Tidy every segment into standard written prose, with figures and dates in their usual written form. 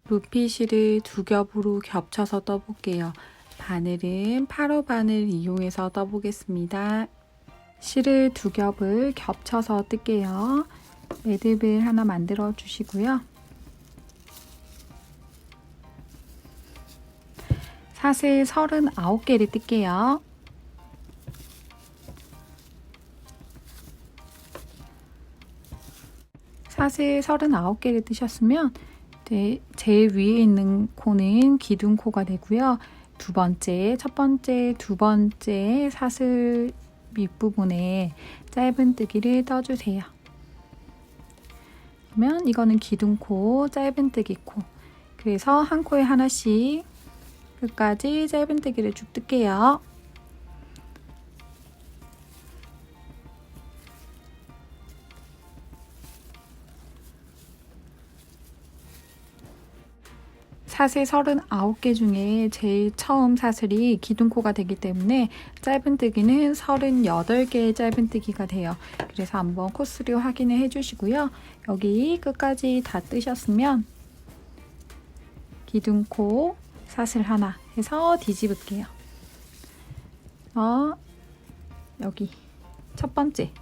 루피실을 두 겹으로 겹쳐서 떠볼게요. 바늘은 8호 바늘 이용해서 떠보겠습니다. 실을 두 겹을 겹쳐서 뜰게요. 매듭을 하나 만들어 주시고요. 사슬 39개를 뜰게요. 사슬 39개를 뜨셨으면 제일 위에 있는 코는 기둥코가 되고요. 첫 번째, 두 번째 사슬 밑부분에 짧은 뜨기를 떠주세요. 그러면 이거는 기둥코, 짧은 뜨기 코. 그래서 한 코에 하나씩 끝까지 짧은 뜨기를 쭉 뜰게요. 사슬 39개 중에 제일 처음 사슬이 기둥코가 되기 때문에 짧은뜨기는 38개의 짧은뜨기가 돼요. 그래서 한번 코스를 확인을 해주시고요. 여기 끝까지 다 뜨셨으면 기둥코 사슬 하나 해서 뒤집을게요. 여기 첫 번째,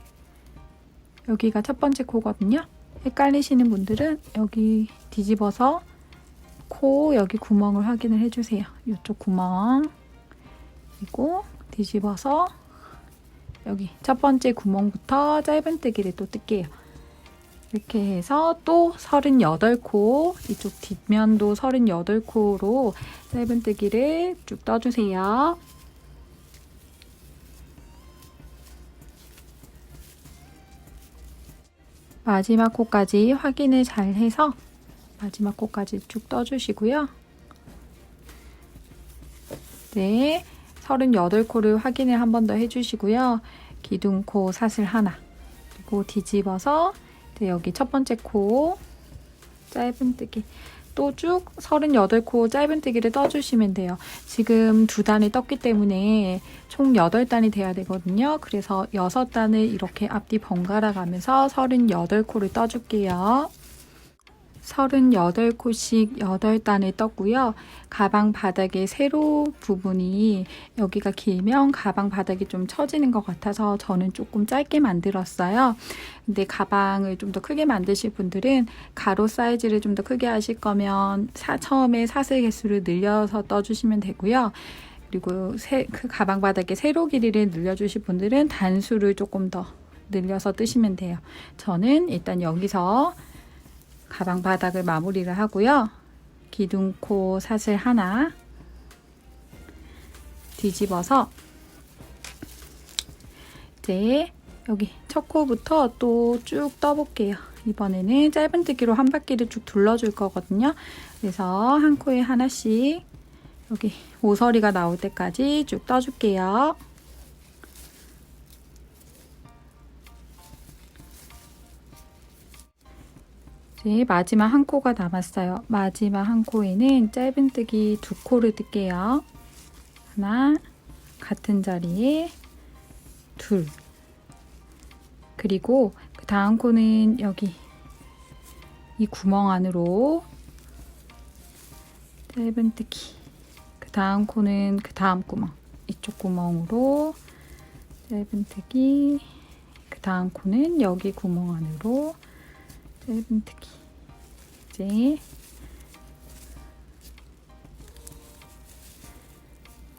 여기가 첫 번째 코거든요. 헷갈리시는 분들은 여기 뒤집어서 코 여기 구멍을 확인을 해주세요. 이쪽 구멍, 그리고 뒤집어서 여기 첫 번째 구멍부터 짧은뜨기를 또 뜰게요. 이렇게 해서 또 38코, 이쪽 뒷면도 38코로 짧은뜨기를 쭉 떠주세요. 마지막 코까지 확인을 잘 해서 마지막 코까지 쭉 떠주시고요. 네, 38코를 확인을 한 번 더 해주시고요. 기둥코 사슬 하나, 그리고 뒤집어서 여기 첫 번째 코 짧은뜨기 또 쭉 38코 짧은뜨기를 떠주시면 돼요. 지금 2단을 떴기 때문에 총 8단이 돼야 되거든요. 그래서 6단을 이렇게 앞뒤 번갈아 가면서 38코를 떠줄게요. 38코씩 8단을 떴고요. 가방 바닥의 세로 부분이 여기가 길면 가방 바닥이 좀 처지는 것 같아서 저는 조금 짧게 만들었어요. 근데 가방을 좀 더 크게 만드실 분들은 가로 사이즈를 좀 더 크게 하실 거면 처음에 사슬 개수를 늘려서 떠주시면 되고요. 그리고 그 가방 바닥의 세로 길이를 늘려주실 분들은 단수를 조금 더 늘려서 뜨시면 돼요. 저는 일단 여기서 가방 바닥을 마무리를 하고요. 기둥코 사슬 하나 뒤집어서 이제 여기 첫 코부터 또 쭉 떠볼게요. 이번에는 짧은뜨기로 한 바퀴를 쭉 둘러줄 거거든요. 그래서 한 코에 하나씩 여기 모서리가 나올 때까지 쭉 떠줄게요. 이제 마지막 한 코가 남았어요. 마지막 한 코에는 짧은뜨기 2코를 뜰게요. 하나, 같은 자리에 둘, 그리고 그 다음 코는 여기 이 구멍 안으로 짧은뜨기, 그 다음 코는 그 다음 구멍, 이쪽 구멍으로 짧은뜨기, 그 다음 코는 여기 구멍 안으로 짧은뜨기. 이제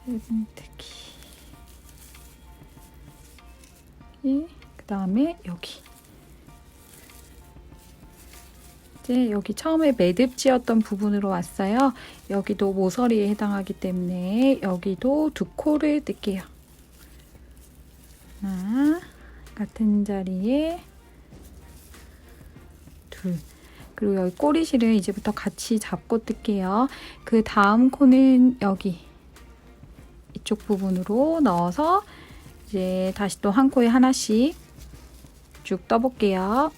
짧은뜨기, 그 다음에 여기 이제 여기 처음에 매듭 지었던 부분으로 왔어요. 여기도 모서리에 해당하기 때문에 여기도 2코를 뜰게요. 하나, 같은 자리에 둘, 그리고 여기 꼬리실을 이제부터 같이 잡고 뜰게요. 그 다음 코는 여기 이쪽 부분으로 넣어서 이제 다시 또 한 코에 하나씩 쭉 떠볼게요.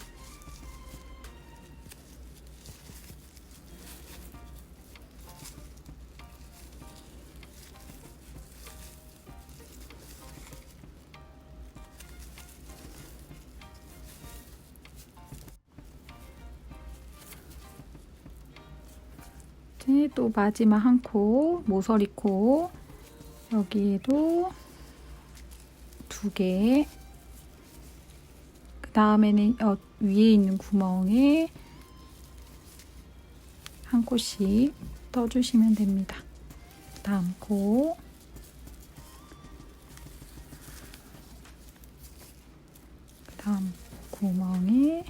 이제 또 마지막 한 코, 모서리 코. 여기에도 2개. 그 다음에는 위에 있는 구멍에 한 코씩 떠주시면 됩니다. 다음 코. 그 다음 구멍에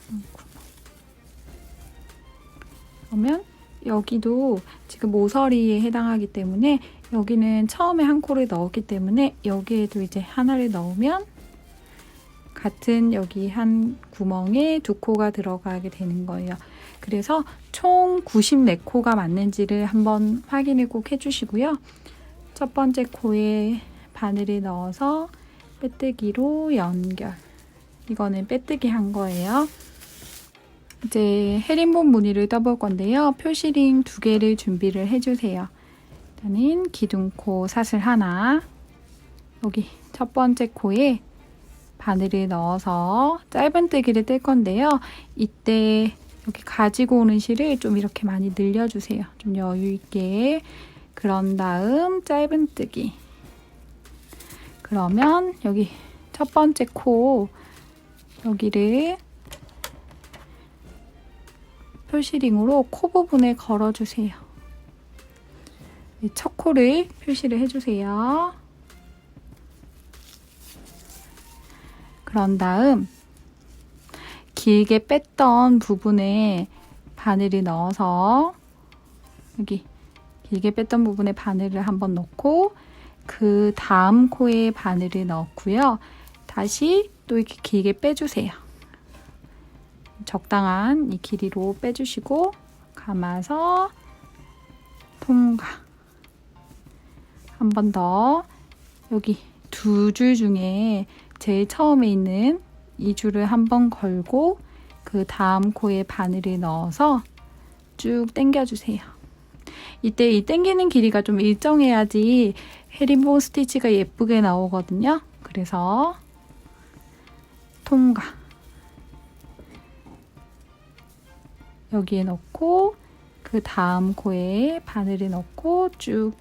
한 구멍. 그러면 여기도 지금 모서리에 해당하기 때문에 여기는 처음에 한 코를 넣었기 때문에 여기에도 이제 하나를 넣으면 같은 여기 한 구멍에 2코가 들어가게 되는 거예요. 그래서 총 94코가 맞는지를 한번 확인을 꼭 해주시고요. 첫 번째 코에 바늘을 넣어서 빼뜨기로 연결. 이거는 빼뜨기 한 거예요. 이제 헤린본 무늬를 떠볼 건데요. 표시링 2개를 준비를 해주세요. 일단은 기둥코 사슬 하나, 여기 첫 번째 코에 바늘을 넣어서 짧은뜨기를 뜰 건데요. 이때 여기 가지고 오는 실을 좀 이렇게 많이 늘려주세요. 좀 여유 있게. 그런 다음 짧은뜨기. 그러면 여기 첫 번째 코 여기를 표시링으로 코 부분에 걸어주세요. 첫 코를 표시를 해주세요. 그런 다음 길게 뺐던 부분에 바늘을 넣어서 여기 길게 뺐던 부분에 바늘을 한번 넣고 그 다음 코에 바늘을 넣고요. 다시 또 이렇게 길게 빼주세요. 적당한 이 길이로 빼주시고 감아서 통과. 한 번 더 여기 2줄 중에 제일 처음에 있는 이 줄을 한번 걸고 그 다음 코에 바늘을 넣어서 쭉 당겨주세요. 이때 이 당기는 길이가 좀 일정해야지 헤린본 스티치가 예쁘게 나오거든요. 그래서 통과. 여기에 넣고 그 다음 코에 바늘을 넣고 쭉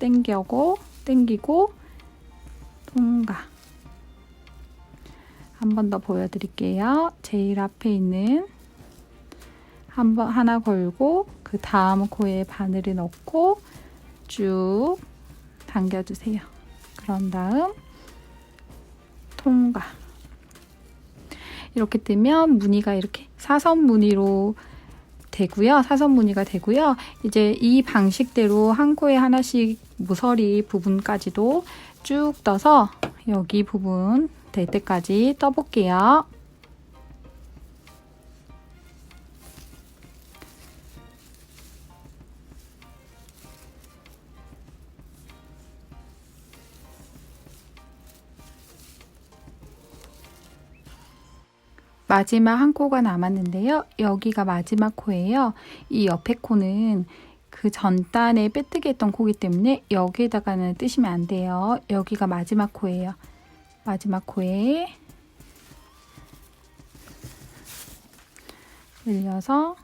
당기고 통과. 한 번 더 보여드릴게요. 제일 앞에 있는 하나 걸고 그 다음 코에 바늘을 넣고 쭉 당겨주세요. 그런 다음 통과. 이렇게 뜨면 무늬가 이렇게 사선 무늬로 되고요. 사선 무늬가 되고요. 이제 이 방식대로 한 코에 하나씩 모서리 부분까지도 쭉 떠서 여기 부분 될 때까지 떠볼게요. 마지막 한 코가 남았는데요. 여기가 마지막 코예요. 이 옆에 코는 그 전단에 빼뜨기 했던 코이기 때문에 여기에다가는 뜨시면 안 돼요. 여기가 마지막 코예요. 마지막 코에 늘려서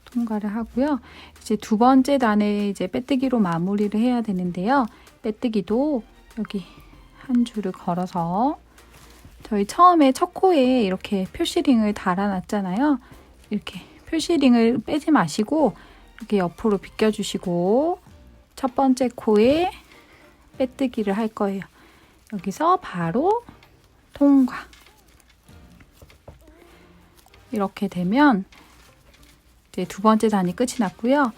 통과를 하고요. 이제 2번째 단에 이제 빼뜨기로 마무리를 해야 되는데요. 빼뜨기도 여기 한 줄을 걸어서 저희 처음에 첫 코에 이렇게 표시링을 달아놨잖아요. 이렇게 표시링을 빼지 마시고 이렇게 옆으로 비껴주시고 첫 번째 코에 빼뜨기를 할 거예요. 여기서 바로 통과. 이렇게 되면 이제 2번째 단이 끝이 났고요.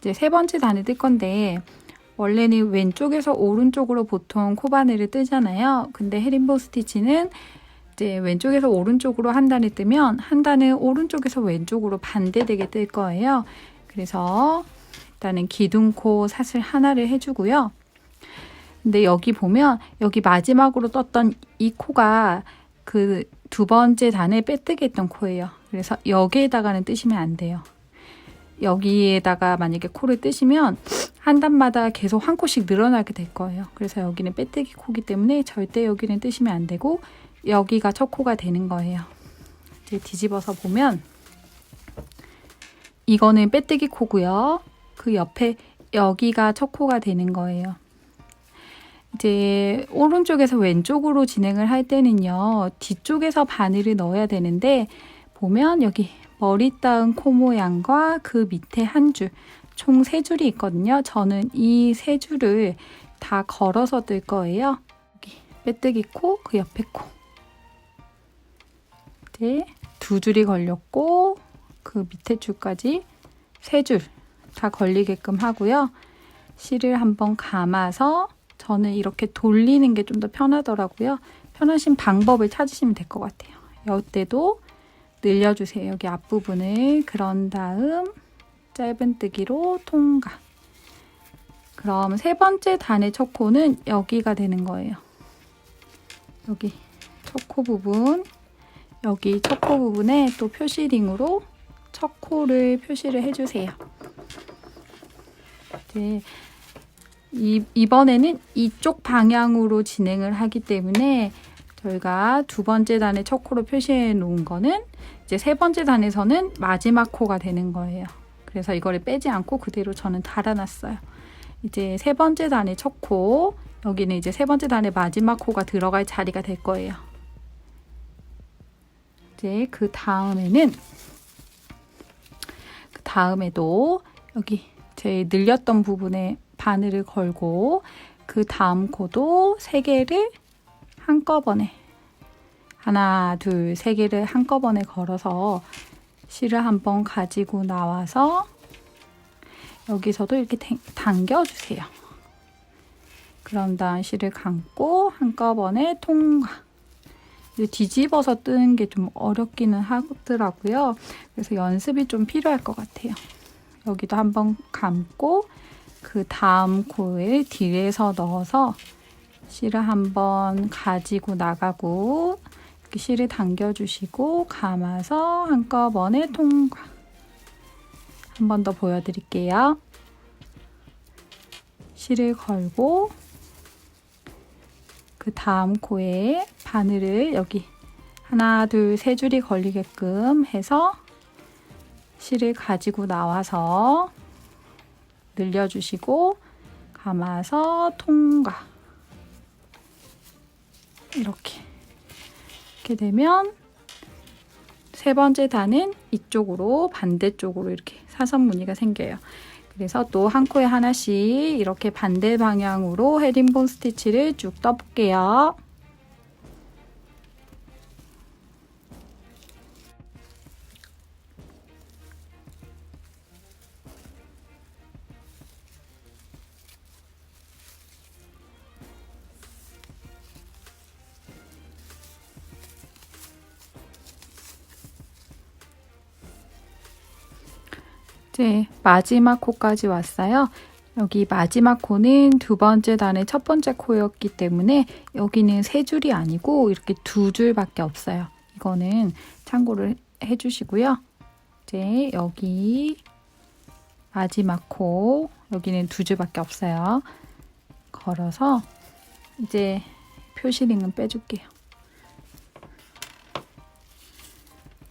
이제 3번째 단을 뜰 건데 원래는 왼쪽에서 오른쪽으로 보통 코바늘을 뜨잖아요. 근데 헤린본 스티치는 이제 왼쪽에서 오른쪽으로 한 단을 뜨면 한 단은 오른쪽에서 왼쪽으로 반대되게 뜰 거예요. 그래서 일단은 기둥코 사슬 하나를 해주고요. 근데 여기 보면 여기 마지막으로 떴던 이 코가 그 2번째 단에 빼뜨기 했던 코예요. 그래서 여기에다가는 뜨시면 안 돼요. 여기에다가 만약에 코를 뜨시면 한 단마다 계속 한 코씩 늘어나게 될 거예요. 그래서 여기는 빼뜨기 코기 때문에 절대 여기는 뜨시면 안 되고 여기가 첫 코가 되는 거예요. 이제 뒤집어서 보면 이거는 빼뜨기 코고요. 그 옆에 여기가 첫 코가 되는 거예요. 이제 오른쪽에서 왼쪽으로 진행을 할 때는요. 뒤쪽에서 바늘을 넣어야 되는데 보면 여기 머리 따은 코 모양과 그 밑에 한 줄, 총 3줄이 있거든요. 저는 이 3줄을 다 걸어서 뜰 거예요. 여기 빼뜨기 코, 그 옆에 코. 이제 2줄이 걸렸고 그 밑에 줄까지 3줄 다 걸리게끔 하고요. 실을 한번 감아서 저는 이렇게 돌리는 게 좀 더 편하더라고요. 편하신 방법을 찾으시면 될 것 같아요. 이때도 늘려주세요. 여기 앞부분을. 그런 다음 짧은뜨기로 통과. 그럼 3번째 단의 첫 코는 여기가 되는 거예요. 여기 첫 코 부분, 여기 첫 코 부분에 또 표시링으로 첫 코를 표시를 해주세요. 이제 이번에는 이쪽 방향으로 진행을 하기 때문에 저희가 2번째 단의 첫 코로 표시해 놓은 거는 이제 3번째 단에서는 마지막 코가 되는 거예요. 그래서 이거를 빼지 않고 그대로 저는 달아놨어요. 이제 3번째 단의 첫 코, 여기는 이제 3번째 단의 마지막 코가 들어갈 자리가 될 거예요. 이제 그 다음에도 여기 제 늘렸던 부분에 바늘을 걸고 그 다음 코도 3개를 한꺼번에 하나, 둘, 3개를 한꺼번에 걸어서 실을 한번 가지고 나와서 여기서도 이렇게 당겨주세요. 그런 다음 실을 감고 한꺼번에 통과. 뒤집어서 뜨는 게 좀 어렵기는 하더라고요. 그래서 연습이 좀 필요할 것 같아요. 여기도 한번 감고 그 다음 코에 뒤에서 넣어서 실을 한번 가지고 나가고 이렇게 실을 당겨주시고 감아서 한꺼번에 통과. 한 번 더 보여드릴게요. 실을 걸고 그 다음 코에 바늘을 여기 하나, 둘, 3줄이 걸리게끔 해서 실을 가지고 나와서 늘려주시고 감아서 통과. 이렇게 되면 3번째 단은 이쪽으로 반대쪽으로 이렇게 사선 무늬가 생겨요. 그래서 또 한 코에 하나씩 이렇게 반대 방향으로 헤링본 스티치를 쭉 떠볼게요. 이제 마지막 코까지 왔어요. 여기 마지막 코는 2번째 단의 첫 번째 코였기 때문에 여기는 3줄이 아니고 이렇게 2줄밖에 없어요. 이거는 참고를 해주시고요. 이제 여기 마지막 코, 여기는 2줄밖에 없어요. 걸어서 이제 표시링은 빼줄게요.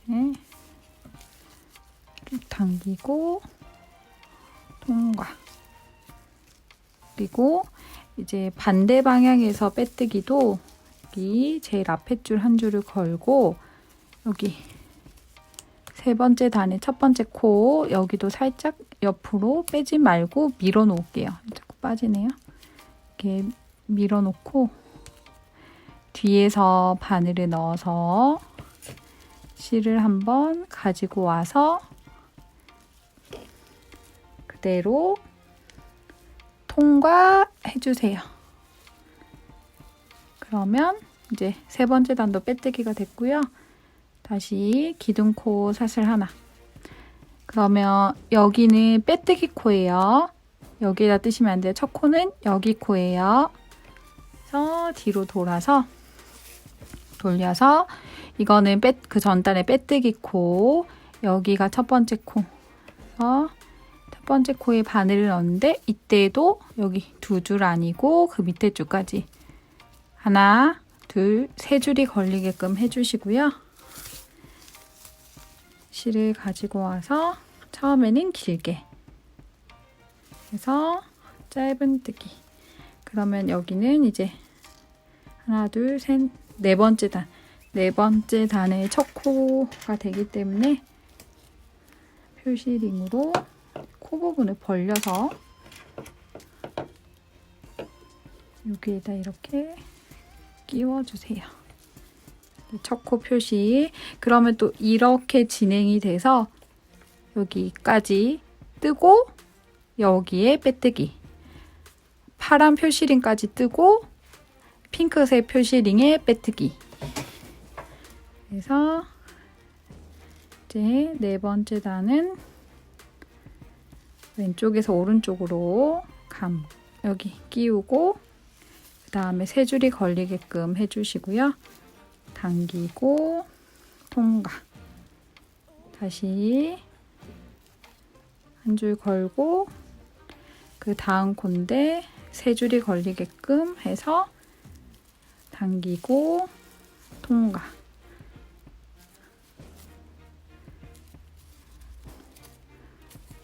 네. 당기고 통과. 그리고 이제 반대 방향에서 빼뜨기도 여기 제일 앞에 줄 한 줄을 걸고 여기 3번째 단의 첫 번째 코 여기도 살짝 옆으로 빼지 말고 밀어 놓을게요. 자꾸 빠지네요. 이렇게 밀어 놓고 뒤에서 바늘을 넣어서 실을 한번 가지고 와서 그대로 통과해주세요. 그러면 이제 3번째 단도 빼뜨기가 됐고요. 다시 기둥코 사슬 하나. 그러면 여기는 빼뜨기 코예요. 여기에다 뜨시면 안 돼요. 첫 코는 여기 코예요. 그래서 뒤로 돌려서 이거는 그 전단의 빼뜨기 코, 여기가 첫 번째 코. 그래서 첫 번째 코에 바늘을 넣는데 이때도 여기 2줄 아니고 그 밑에 줄까지 하나, 둘, 3줄이 걸리게끔 해주시고요. 실을 가지고 와서 처음에는 길게 해서 짧은뜨기. 그러면 여기는 이제 하나, 둘, 셋, 네 번째 단. 네 번째 단의 첫 코가 되기 때문에 표시링으로 코 부분을 벌려서 여기에다 이렇게 끼워주세요. 첫 코 표시. 그러면 또 이렇게 진행이 돼서 여기까지 뜨고 여기에 빼뜨기. 파란 표시링까지 뜨고 핑크색 표시링에 빼뜨기. 그래서 이제 네 번째 단은 왼쪽에서 오른쪽으로 여기 끼우고 그 다음에 세 줄이 걸리게끔 해주시고요. 당기고 통과. 다시 한 줄 걸고 그 다음 콘데 세 줄이 걸리게끔 해서 당기고 통과.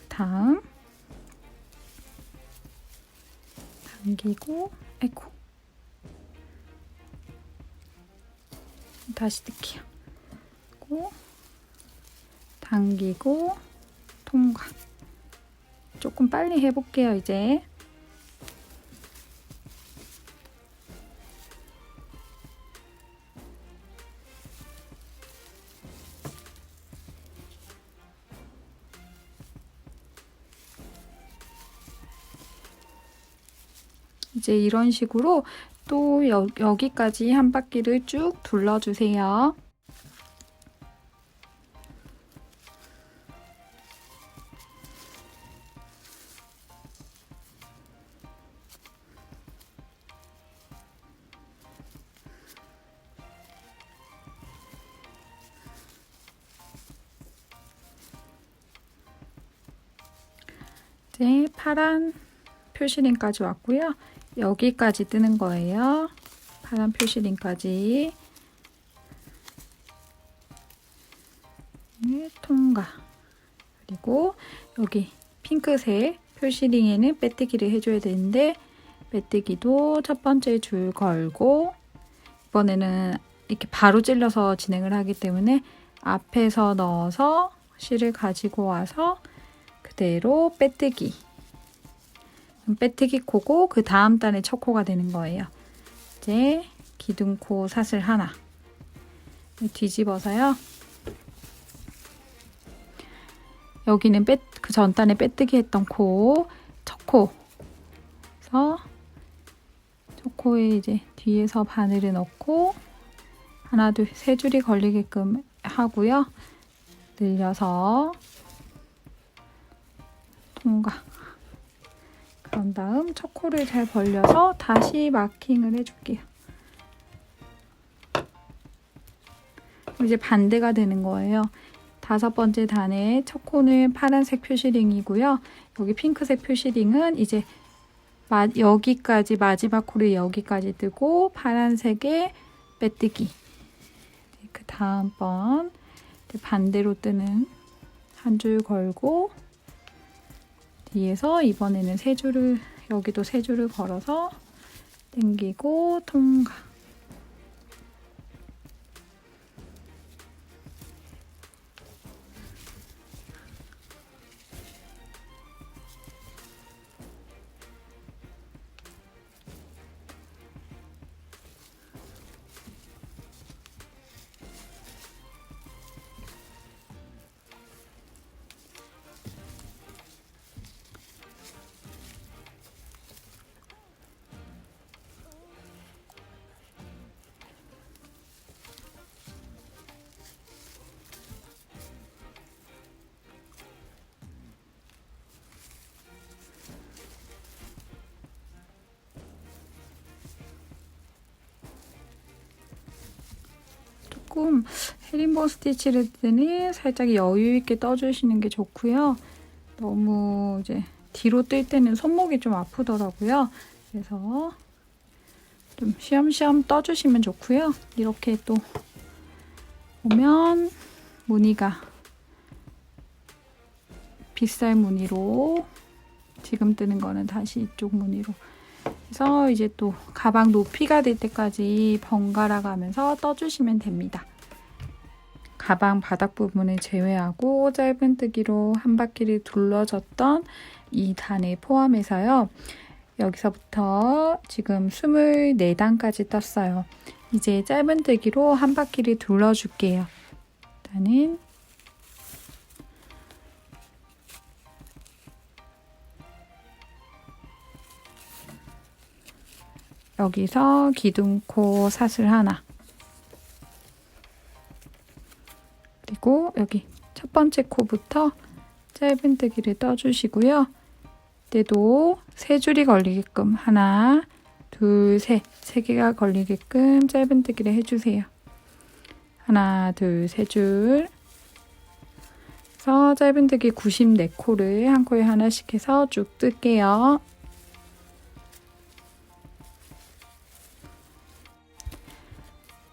다음 당기고 아이고 다시 뜰게요. 당기고 통과. 조금 빨리 해볼게요. 이제 이런 식으로 또 여기까지 한 바퀴를 쭉 둘러주세요. 이제 파란 표시링까지 왔고요. 여기까지 뜨는 거예요. 파란 표시링까지. 네, 통과. 그리고 여기 핑크색 표시링에는 빼뜨기를 해줘야 되는데 빼뜨기도 첫 번째 줄 걸고 이번에는 이렇게 바로 찔러서 진행을 하기 때문에 앞에서 넣어서 실을 가지고 와서 그대로 빼뜨기. 빼뜨기 코고 그 다음 단의 첫 코가 되는 거예요. 이제 기둥코 사슬 하나 뒤집어서요. 여기는 그 전 단에 빼뜨기 했던 코, 첫 코. 그래서 첫 코에 이제 뒤에서 바늘을 넣고 하나, 둘, 세 줄이 걸리게끔 하고요. 늘려서 통과. 그런 다음 첫 코를 잘 벌려서 다시 마킹을 해줄게요. 이제 반대가 되는 거예요. 다섯 번째 단의 첫 코는 파란색 표시링이고요. 여기 핑크색 표시링은 이제 여기까지 마지막 코를 여기까지 뜨고 파란색에 빼뜨기. 그 다음번 반대로 뜨는 한 줄 걸고 뒤에서 이번에는 세 줄을 여기도 세 줄을 걸어서 당기고 통과. 조금 헤링본 스티치를 할 때는 살짝 여유 있게 떠주시는 게 좋고요. 너무 이제 뒤로 뜰 때는 손목이 좀 아프더라고요. 그래서 좀 쉬엄쉬엄 떠주시면 좋고요. 이렇게 또 보면 무늬가 빗살 무늬로, 지금 뜨는 거는 다시 이쪽 무늬로 해서 이제 또 가방 높이가 될 때까지 번갈아 가면서 떠주시면 됩니다. 가방 바닥 부분을 제외하고 짧은뜨기로 한 바퀴를 둘러줬던 이 단을 포함해서요. 여기서부터 지금 24단까지 떴어요. 이제 짧은뜨기로 한 바퀴를 둘러줄게요. 일단은 여기서 기둥코 사슬 하나, 그리고 여기 첫 번째 코부터 짧은뜨기를 떠주시고요. 이때도 세 줄이 걸리게끔 하나, 둘, 셋, 세 개가 걸리게끔 짧은뜨기를 해주세요. 하나, 둘, 세 줄. 그래서 짧은뜨기 94코를 한 코에 하나씩 해서 쭉 뜰게요.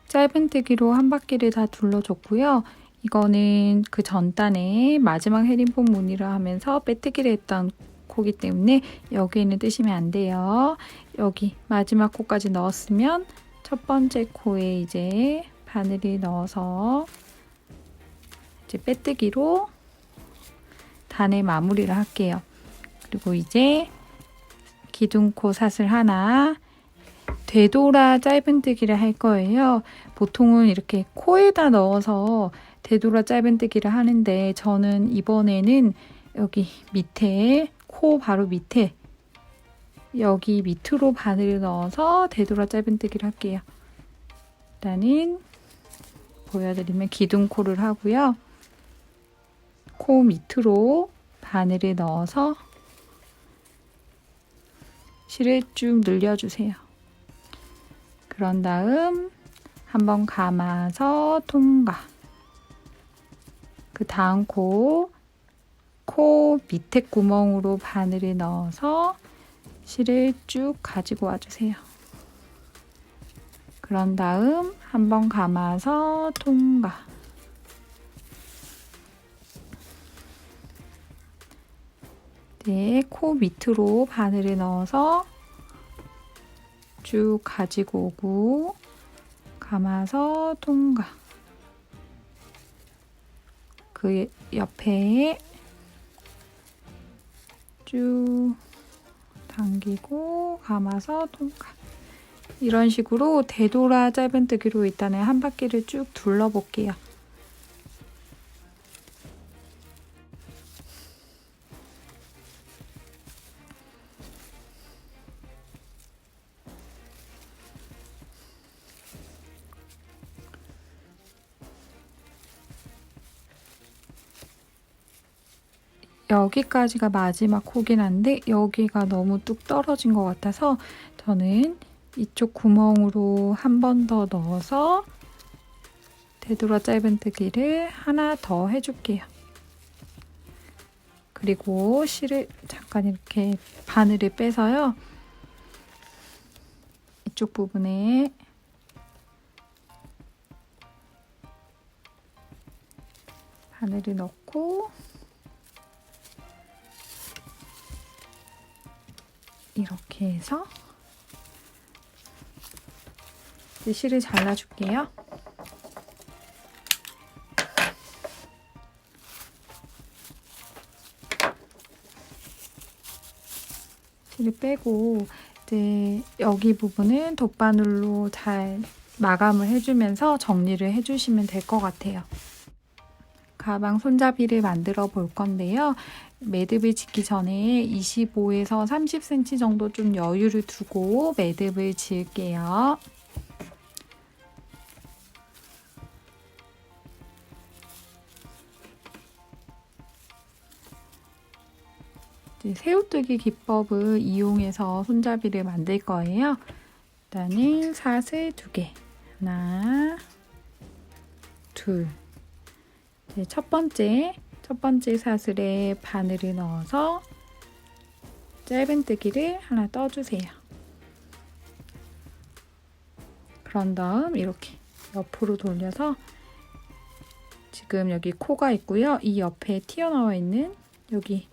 짧은뜨기로 한 바퀴를 다 둘러줬고요. 이거는 그 전단에 마지막 헤링본 무늬를 하면서 빼뜨기를 했던 코기 때문에 여기에는 뜨시면 안 돼요. 여기 마지막 코까지 넣었으면 첫 번째 코에 이제 바늘을 넣어서 이제 빼뜨기로 단의 마무리를 할게요. 그리고 이제 기둥코 사슬 하나, 되돌아 짧은뜨기를 할 거예요. 보통은 이렇게 코에다 넣어서 되돌아 짧은뜨기를 하는데 저는 이번에는 여기 밑에, 코 바로 밑에 여기 밑으로 바늘을 넣어서 되돌아 짧은뜨기를 할게요. 일단은 보여드리면 기둥코를 하고요. 코 밑으로 바늘을 넣어서 실을 쭉 늘려주세요. 그런 다음 한번 감아서 통과. 그 다음 코 밑에 구멍으로 바늘을 넣어서 실을 쭉 가지고 와주세요. 그런 다음 한번 감아서 통과. 네, 코 밑으로 바늘을 넣어서 쭉 가지고 오고 감아서 통과. 그 옆에 쭉 당기고 감아서 통과. 이런 식으로 되돌아 짧은뜨기로 일단은 한 바퀴를 쭉 둘러볼게요. 여기까지가 마지막 코긴 한데 여기가 너무 뚝 떨어진 것 같아서 저는 이쪽 구멍으로 한 번 더 넣어서 되돌아 짧은뜨기를 하나 더 해줄게요. 그리고 실을 잠깐 이렇게 바늘을 빼서요. 이쪽 부분에 바늘을 넣고 이렇게 해서 이제 실을 잘라줄게요. 실을 빼고 이제 여기 부분은 돗바늘로 잘 마감을 해주면서 정리를 해주시면 될 것 같아요. 가방 손잡이를 만들어 볼 건데요. 매듭을 짓기 전에 25에서 30cm 정도 좀 여유를 두고 매듭을 지을게요. 새우뜨기 기법을 이용해서 손잡이를 만들 거예요. 일단은 사슬 2개, 하나, 둘. 첫 번째 사슬에 바늘을 넣어서 짧은뜨기를 하나 떠주세요. 그런 다음 이렇게 옆으로 돌려서 지금 여기 코가 있고요. 이 옆에 튀어나와 있는 여기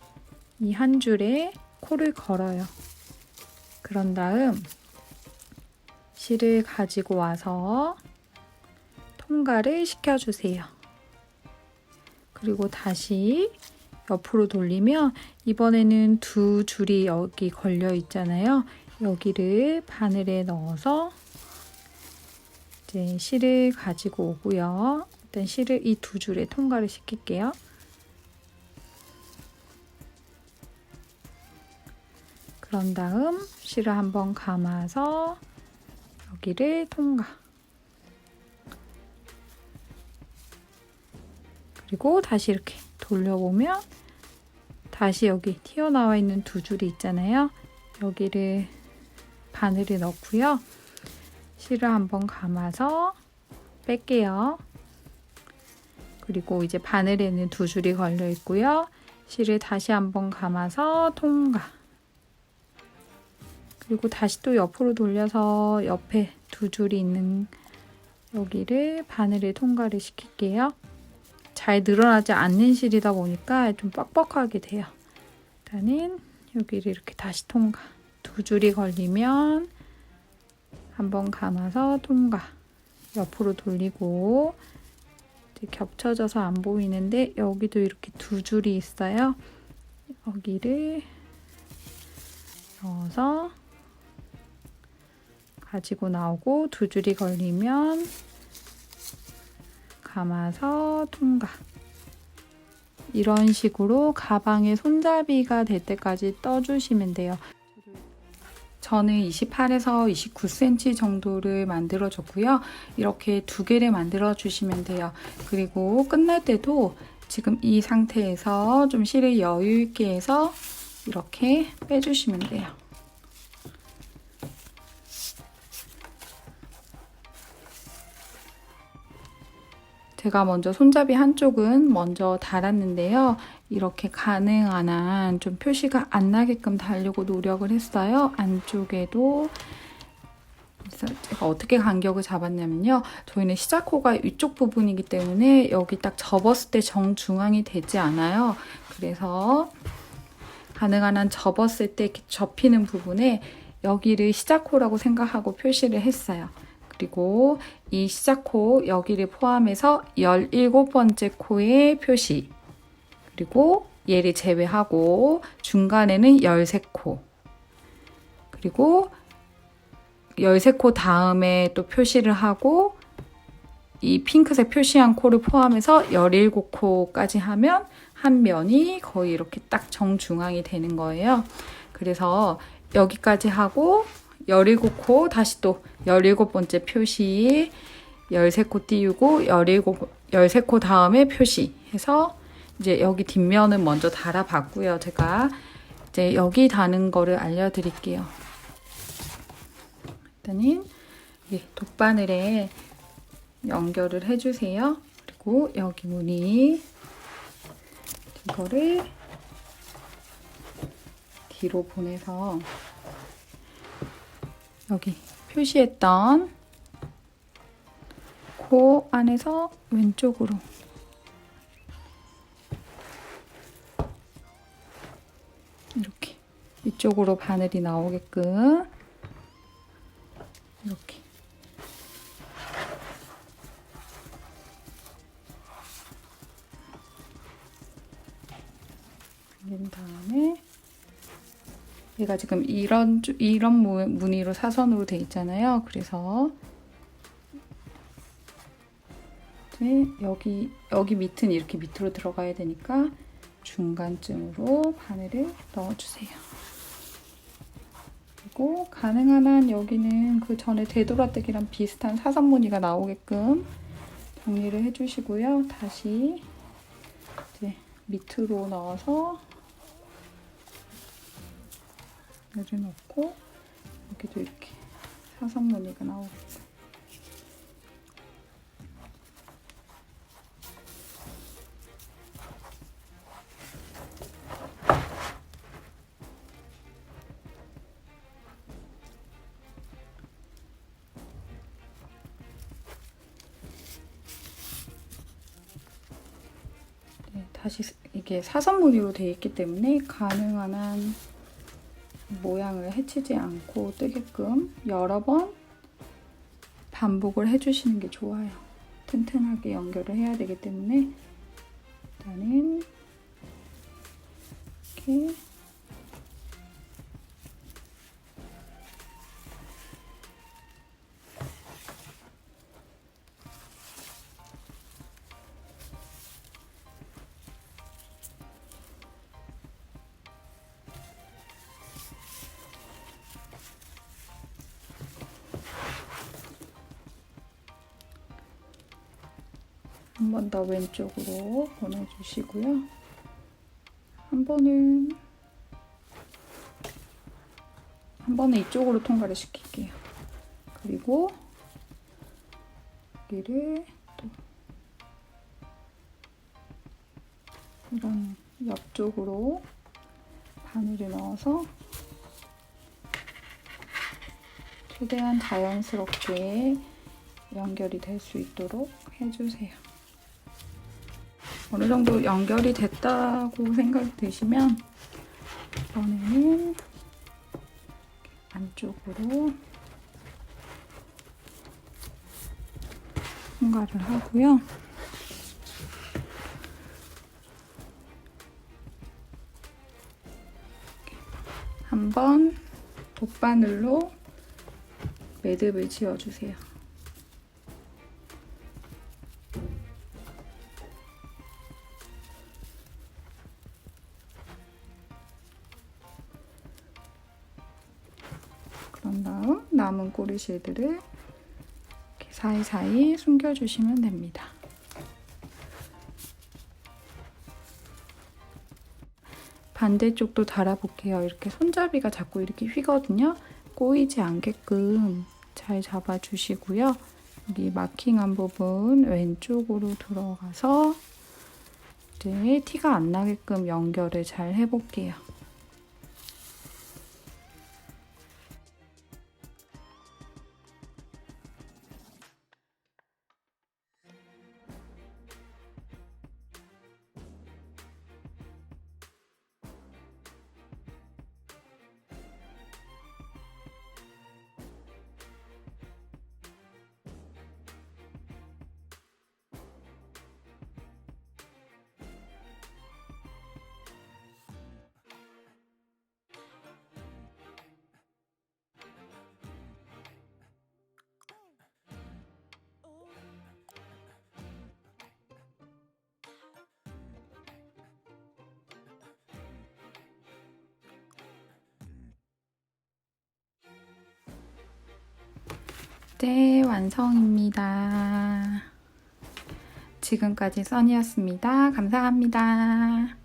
이 한 줄에 코를 걸어요. 그런 다음 실을 가지고 와서 통과를 시켜주세요. 그리고 다시 옆으로 돌리면 이번에는 두 줄이 여기 걸려 있잖아요. 여기를 바늘에 넣어서 이제 실을 가지고 오고요. 일단 실을 이 두 줄에 통과를 시킬게요. 그런 다음 실을 한번 감아서 여기를 통과. 그리고 다시 이렇게 돌려보면 다시 여기 튀어나와 있는 두 줄이 있잖아요. 여기를 바늘에 넣고요. 실을 한번 감아서 뺄게요. 그리고 이제 바늘에는 두 줄이 걸려 있고요. 실을 다시 한번 감아서 통과. 그리고 다시 또 옆으로 돌려서 옆에 두 줄이 있는 여기를 바늘에 통과를 시킬게요. 잘 늘어나지 않는 실이다 보니까 좀 뻑뻑하게 돼요. 일단은 여기를 이렇게 다시 통과. 두 줄이 걸리면 한번 감아서 통과. 옆으로 돌리고 이제 겹쳐져서 안 보이는데 여기도 이렇게 두 줄이 있어요. 여기를 넣어서 가지고 나오고 두 줄이 걸리면 감아서 통과. 이런 식으로 가방의 손잡이가 될 때까지 떠주시면 돼요. 저는 28에서 29cm 정도를 만들어 줬고요. 이렇게 두 개를 만들어 주시면 돼요. 그리고 끝날 때도 지금 이 상태에서 좀 실을 여유 있게 해서 이렇게 빼주시면 돼요. 제가 먼저 손잡이 한쪽은 먼저 달았는데요. 이렇게 가능한 한 좀 표시가 안 나게끔 달려고 노력을 했어요. 안쪽에도. 그래서 제가 어떻게 간격을 잡았냐면요. 저희는 시작코가 위쪽 부분이기 때문에 여기 딱 접었을 때 정중앙이 되지 않아요. 그래서 가능한 한 접었을 때 이렇게 접히는 부분에 여기를 시작코라고 생각하고 표시를 했어요. 그리고 이 시작코 여기를 포함해서 17번째 코의 표시, 그리고 얘를 제외하고 중간에는 13코, 그리고 13코 다음에 또 표시를 하고 이 핑크색 표시한 코를 포함해서 17코까지 하면 한 면이 거의 이렇게 딱 정중앙이 되는 거예요. 그래서 여기까지 하고 17코 다시 또 17번째 표시 13코 띄우고 13코 다음에 표시해서 이제 여기 뒷면은 먼저 달아봤고요. 제가 이제 여기 다는 거를 알려드릴게요. 일단은 돗바늘에 연결을 해주세요. 그리고 여기 무늬 이거를 뒤로 보내서 여기 표시했던 코 안에서 왼쪽으로 이렇게 이쪽으로 바늘이 나오게끔 이렇게 올린 다음에 얘가 지금 이런 무늬로 사선으로 돼 있잖아요. 그래서 이제 여기 밑은 이렇게 밑으로 들어가야 되니까 중간쯤으로 바늘을 넣어주세요. 그리고 가능한 한 여기는 그 전에 되돌아뜨기랑 비슷한 사선 무늬가 나오게끔 정리를 해주시고요. 다시 이제 밑으로 넣어서 여기 넣고 여기도 이렇게 사선 무늬가 나오게끔. 다시 이게 사선무늬로 되어 있기 때문에 가능한 한 모양을 해치지 않고 뜨게끔 여러 번 반복을 해주시는 게 좋아요. 튼튼하게 연결을 해야 되기 때문에 일단은 이렇게 한 번 더 왼쪽으로 보내주시고요. 한 번은 이쪽으로 통과를 시킬게요. 그리고 여기를 또 이런 옆쪽으로 바늘을 넣어서 최대한 자연스럽게 연결이 될 수 있도록 해주세요. 어느 정도 연결이 됐다고 생각이 드시면 이번에는 안쪽으로 통과를 하고요. 한번 돗바늘로 매듭을 지어주세요. 그런 다음 남은 꼬리실들을 이렇게 사이사이 숨겨주시면 됩니다. 반대쪽도 달아볼게요. 이렇게 손잡이가 자꾸 이렇게 휘거든요. 꼬이지 않게끔 잘 잡아주시고요. 여기 마킹한 부분 왼쪽으로 들어가서 이제 티가 안 나게끔 연결을 잘 해볼게요. 네, 완성입니다. 지금까지 써니였습니다. 감사합니다.